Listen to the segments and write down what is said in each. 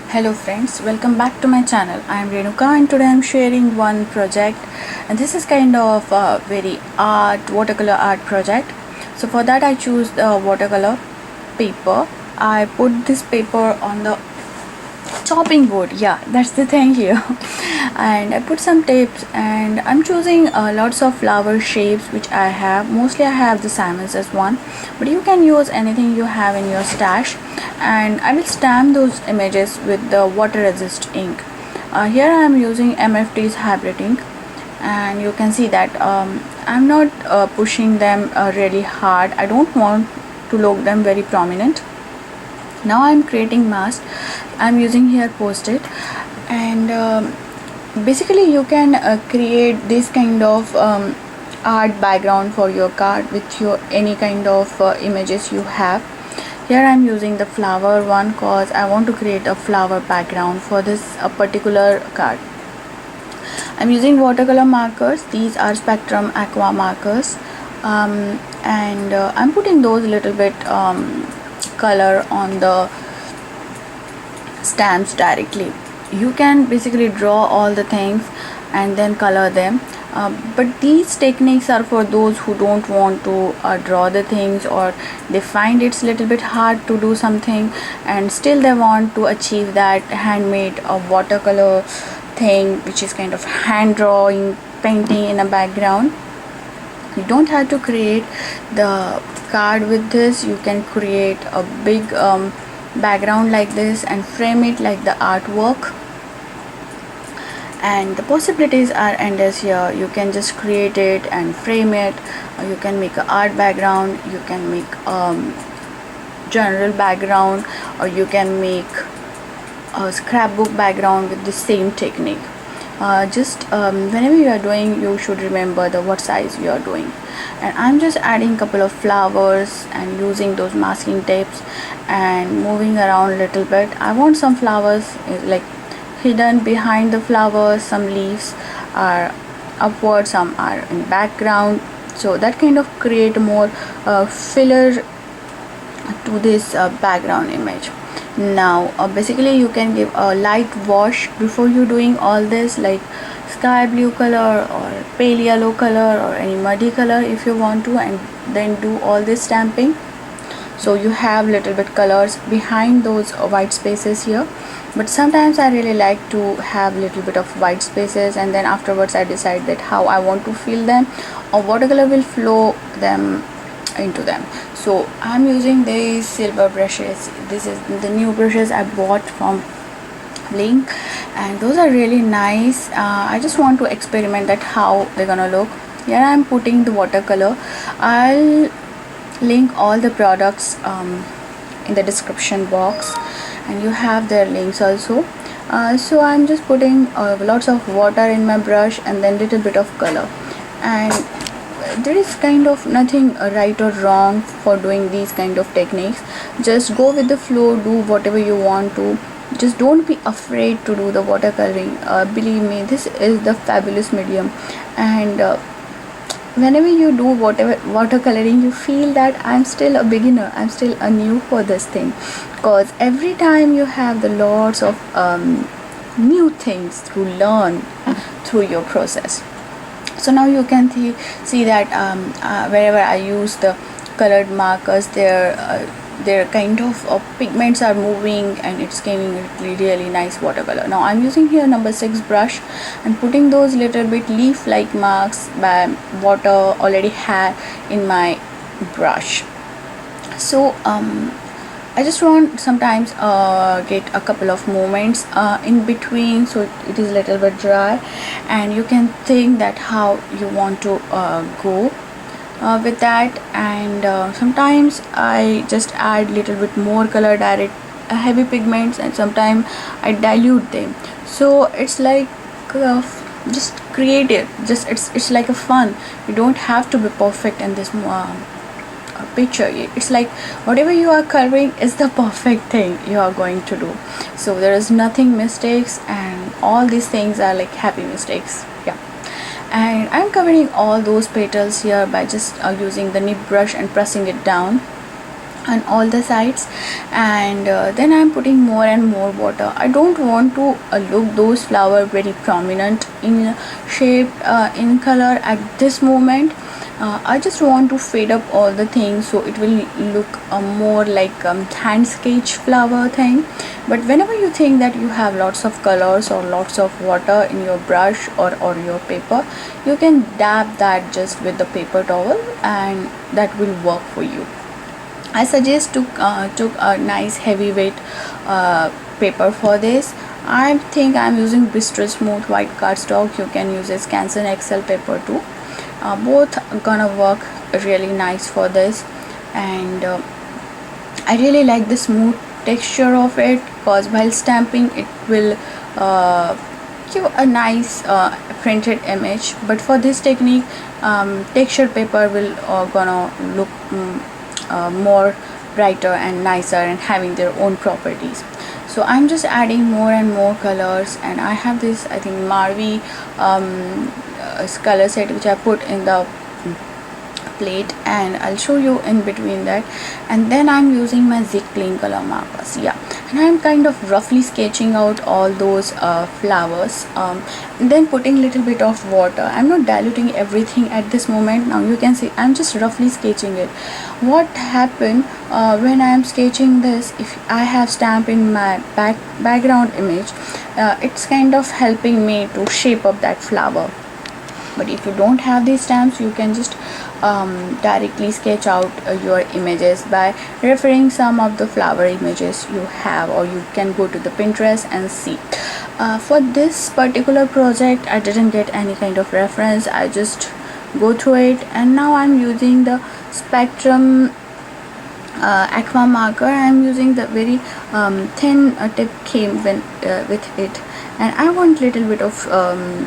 Hello friends, welcome back to my channel. I am Renuka and today I am sharing one project, and this is kind of a very watercolor art project. So for that I choose the watercolor paper. I put this paper on the chopping board, yeah, that's the thing here. And I put some tapes and I'm choosing lots of flower shapes which I have. Mostly I have the Simons as one, but you can use anything you have in your stash. And I will stamp those images with the water resist ink. Here I am using MFT's hybrid ink, and you can see that I'm not pushing them really hard. I don't want to look them very prominent. Now I'm creating mask. I'm using here post-it, and basically you can create this kind of art background for your card with your any kind of images you have. Here I'm using the flower one cause I want to create a flower background for this particular card. I'm using watercolor markers. These are Spectrum Aqua markers, and I'm putting those little bit color on the stamps directly. You can basically draw all the things and then color them, but these techniques are for those who don't want to draw the things, or they find it's a little bit hard to do something and still they want to achieve that handmade watercolor thing, which is kind of hand drawing, painting in a background. You don't have to create the card with this. You can create a big background like this and frame it like the artwork, and the possibilities are endless here. You can just create it and frame it, or you can make an art background, you can make general background, or you can make a scrapbook background with the same technique. Whenever you are doing, you should remember the what size you are doing. And I'm just adding a couple of flowers and using those masking tapes and moving around a little bit. I want some flowers like hidden behind the flowers, some leaves are upward, some are in background, so that kind of create more filler to this background image. Now basically you can give a light wash before you doing all this, like sky blue color or pale yellow color or any muddy color if you want to, and then do all this stamping. So you have little bit colors behind those white spaces here, but sometimes I really like to have little bit of white spaces, and then afterwards I decide that how I want to fill them, or watercolor will flow them into them. So I'm using these silver brushes. This is the new brushes I bought from Link, and those are really nice. I just want to experiment that how they're gonna look. Here I'm putting the watercolor. I'll link all the products in the description box, and you have their links also. So I'm just putting lots of water in my brush and then little bit of color, and there is kind of nothing right or wrong for doing these kind of techniques. Just go with the flow, do whatever you want to. Just don't be afraid to do the watercoloring. Believe me, this is the fabulous medium, and whenever you do whatever watercoloring, you feel that I'm still a beginner, I'm still a new for this thing, because every time you have the lots of new things to learn through your process. So now you can see that wherever I use the colored markers, their kind of pigments are moving, and it's giving really nice watercolor. Now I'm using here number 6 brush and putting those little bit leaf like marks by water already had in my brush. So I just want sometimes get a couple of moments in between, so it is a little bit dry, and you can think that how you want to go with that. And sometimes I just add little bit more color, direct heavy pigments, and sometimes I dilute them. So it's like just creative, just it's like a fun. You don't have to be perfect in this picture. It's like whatever you are coloring is the perfect thing you are going to do. So there is nothing mistakes, and all these things are like happy mistakes. Yeah. and I'm covering all those petals here by just using the nib brush and pressing it down on all the sides. And then I'm putting more and more water. I don't want to look those flower very prominent in shape, in color at this moment. I just want to fade up all the things so it will look more like hand sketch flower thing. But whenever you think that you have lots of colors or lots of water in your brush or your paper, you can dab that just with the paper towel and that will work for you. I suggest to took a nice heavyweight paper for this. I think I'm using Bristol Smooth white cardstock. You can use a Scanson XL paper too. Both gonna work really nice for this, and I really like the smooth texture of it because while stamping it will give a nice printed image. But for this technique, textured paper will gonna look more brighter and nicer and having their own properties. So I'm just adding more and more colors, and I have this, I think, Marvi color set which I put in the plate, and I'll show you in between that. And then I'm using my Zig Clean color markers, yeah, and I'm kind of roughly sketching out all those flowers, and then putting little bit of water. I'm not diluting everything at this moment. Now you can see I'm just roughly sketching it. What happened when I'm sketching this, if I have stamp in my background image, it's kind of helping me to shape up that flower. But if you don't have these stamps, you can just directly sketch out your images by referring some of the flower images you have, or you can go to the Pinterest and see. For this particular project, I didn't get any kind of reference. I just go through it, and now I'm using the Spectrum aqua marker. I'm using the very thin tip came with it, and I want little bit of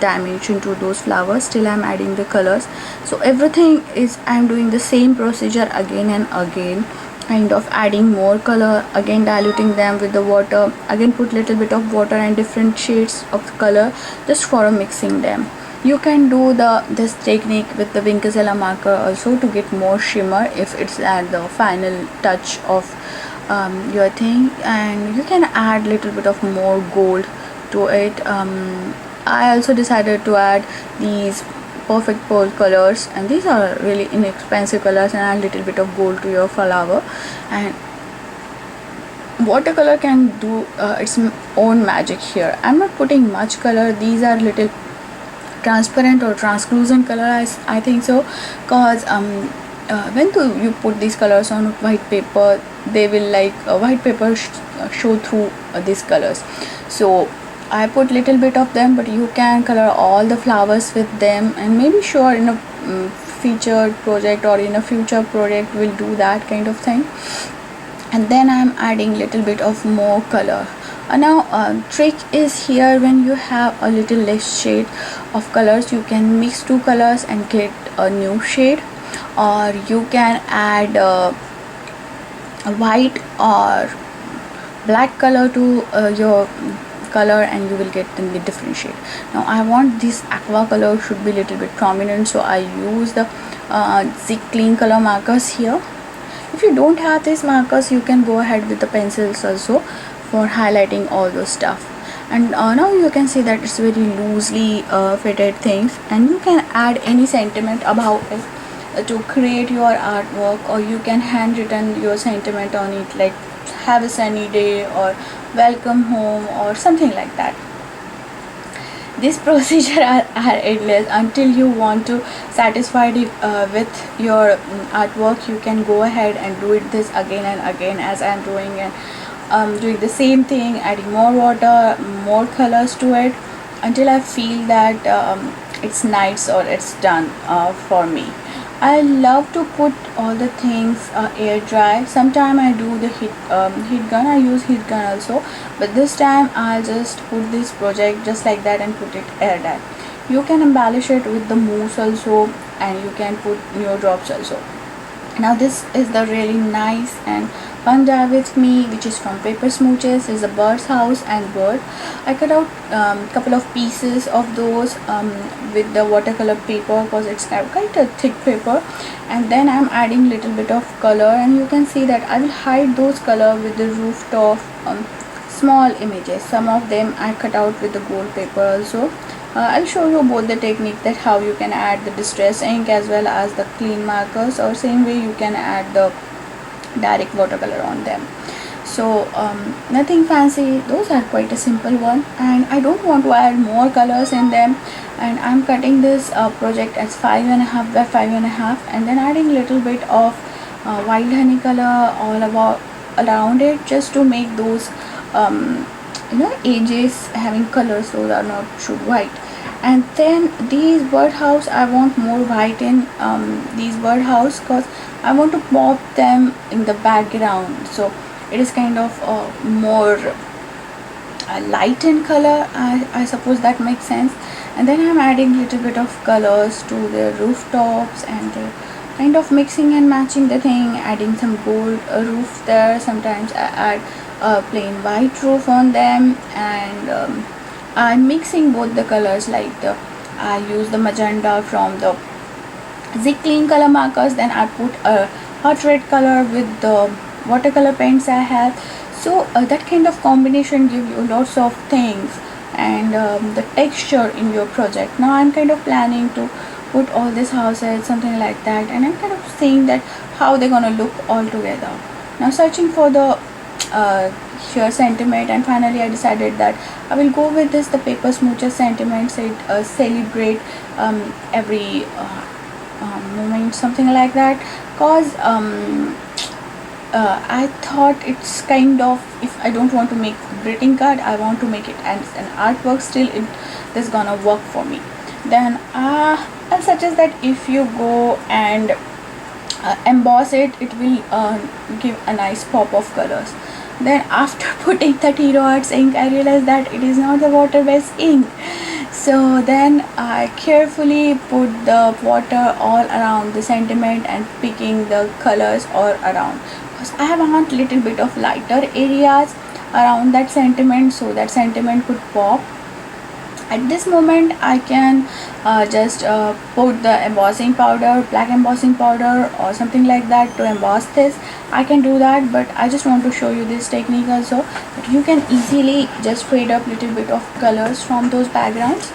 dimension to those flowers. Still I'm adding the colors, so everything is I'm doing the same procedure again and again, kind of adding more color, again diluting them with the water, again put little bit of water and different shades of color just for mixing them. You can do this technique with the Winkazella marker also to get more shimmer if it's at the final touch of your thing, and you can add little bit of more gold to it. I also decided to add these perfect pearl colors, and these are really inexpensive colors, and add little bit of gold to your flower. And watercolor can do its own magic here. I'm not putting much color. These are little transparent or translucent color, I think so, because when you put these colors on white paper, they will like white paper show through these colors. So I put little bit of them, but you can color all the flowers with them, and maybe sure in a featured project or in a future project we'll do that kind of thing. And then I'm adding little bit of more color. Now trick is here, when you have a little less shade of colors, you can mix two colors and get a new shade, or you can add a white or black color to your color, and you will get a different shade. Now I want this aqua color should be little bit prominent, so I use the Zig Clean color markers here. If you don't have these markers, you can go ahead with the pencils also for highlighting all those stuff. And now you can see that it's very loosely fitted things, and you can add any sentiment about it to create your artwork, or you can handwritten your sentiment on it, like have a sunny day or welcome home or something like that. This procedure are endless until you want to satisfy it with your artwork. You can go ahead and do it this again and again as I'm doing, and doing the same thing, adding more water, more colors to it, until I feel that it's nice or it's done for me. I love to put all the things air dry. Sometimes I do the heat gun. I use heat gun also, but this time I'll just put this project just like that and put it air dry. You can embellish it with the mousse also, and you can put new drops also. Now this is the really nice and fun die with me, which is from Paper Smooches. Is a bird's house and bird. I cut out couple of pieces of those with the watercolor paper, because it's quite a thick paper, and then I'm adding little bit of color, and you can see that I will hide those color with the rooftop small images. Some of them I cut out with the gold paper also. I'll show you both the technique, that how you can add the distress ink as well as the clean markers, or same way you can add the direct watercolor on them. So nothing fancy, those are quite a simple one, and I don't want to add more colors in them, and I'm cutting this project as 5.5 by 5.5, and then adding little bit of wild honey color all about around it, just to make those edges having colors, so they are not should white. And then these birdhouse, I want more white in these birdhouse, because I want to pop them in the background, so it is kind of more light in color. I suppose that makes sense. And then I'm adding little bit of colors to the rooftops, and kind of mixing and matching the thing, adding some gold roof there. Sometimes I add plain white roof on them, and I'm mixing both the colors, like I use the magenta from the clean color markers, then I put a hot red color with the watercolor paints I have. So that kind of combination give you lots of things, and the texture in your project. Now I'm kind of planning to put all these houses, something like that, and I'm kind of seeing that how they're gonna look all together. Now searching for the here sentiment, and finally I decided that I will go with this, the Paper Smooches sentiments. It celebrate every moment, something like that, cause I thought it's kind of, if I don't want to make greeting card, I want to make it as an artwork, still it is gonna work for me. Then I'll suggest that if you go and emboss it, it will give a nice pop of colors. Then after putting the Hero Arts ink, I realized that it is not the water based ink, so then I carefully put the water all around the sentiment and picking the colors all around, because I want little bit of lighter areas around that sentiment, so that sentiment could pop. At this moment I can just put the embossing powder, black embossing powder or something like that to emboss this. I can do that, but I just want to show you this technique also, that you can easily just fade up little bit of colors from those backgrounds.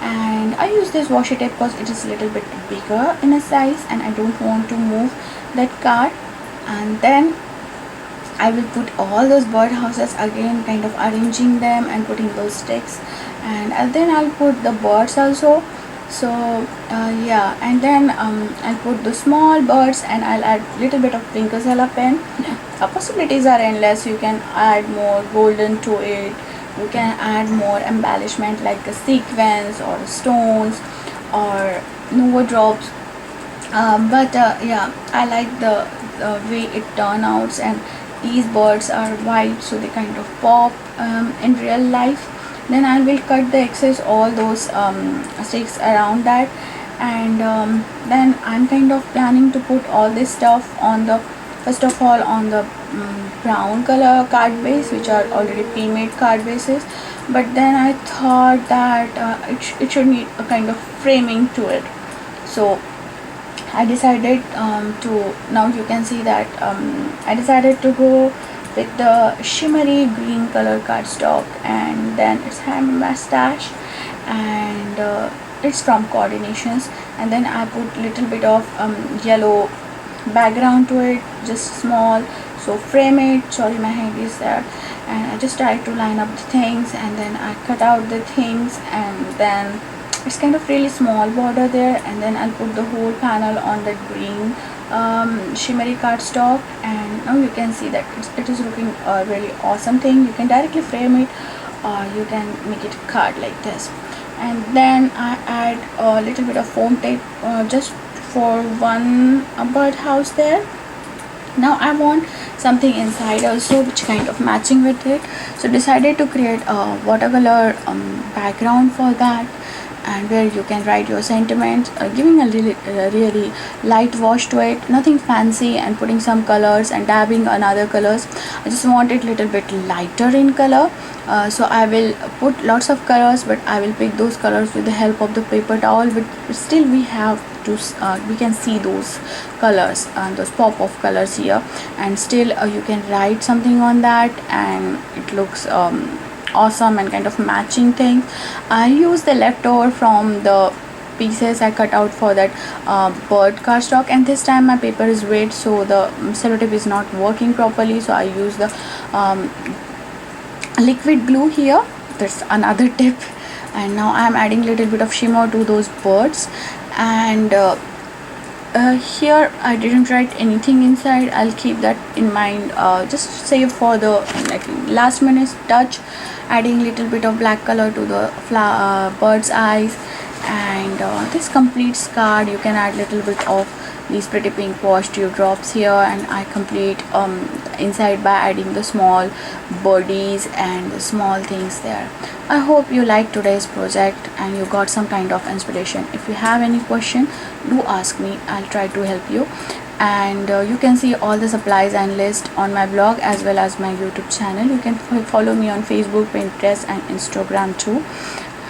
And I use this washi tape because it is a little bit bigger in a size, and I don't want to move that card. And then I will put all those bird houses again, kind of arranging them and putting those sticks, and then I'll put the birds also. So yeah, and then I'll put the small birds, and I'll add little bit of Prismacolor pen. Possibilities are endless. You can add more golden to it, you can add more embellishment like a sequence or stones or Nova drops, but yeah, I like the way it turns out, and these birds are white, so they kind of pop in real life. Then I will cut the excess all those sticks around that, and then I'm kind of planning to put all this stuff on the, first of all, on the brown color card base, which are already pre-made card bases. But then I thought that it should need a kind of framing to it, so I decided to, now you can see that I decided to go with the shimmery green color cardstock, and then it's hand mustache, and it's from Coordinations. And then I put little bit of yellow background to it, just small, so frame it. Sorry, my hand is there. And I just tried to line up the things, and then I cut out the things, and then it's kind of really small border there, and then I'll put the whole panel on the green shimmery cardstock. And now you can see that it is looking a really awesome thing. You can directly frame it, or you can make it a card like this. And then I add a little bit of foam tape just for one bird house there. Now I want something inside also which kind of matching with it, so decided to create a watercolor background for that. and where you can write your sentiments, giving a really light wash to it, nothing fancy, and putting some colors and dabbing on other colors. I just want it little bit lighter in color, so I will put lots of colors, but I will pick those colors with the help of the paper towel. But still we have to we can see those colors and those pop of colors here, and still you can write something on that, and it looks awesome and kind of matching thing. I use the leftover from the pieces I cut out for that bird cardstock, and this time my paper is wet, so the sellotape is not working properly, so I use the liquid glue here. That's another tip. And now I'm adding little bit of shimmer to those birds, and here I didn't write anything inside. I'll keep that in mind, just save for the like last minute touch, adding little bit of black color to the bird's eyes. And this completes card. You can add little bit of these pretty pink wash dewdrops here, and I complete inside by adding the small birdies and the small things there. I hope you liked today's project and you got some kind of inspiration. If you have any question, do ask me. I'll try to help you. And you can see all the supplies and list on my blog as well as my YouTube channel. You can follow me on Facebook, Pinterest and Instagram too.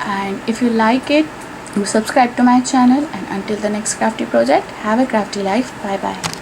And if you like it, do subscribe to my channel, and until the next crafty project, have a crafty life. Bye bye.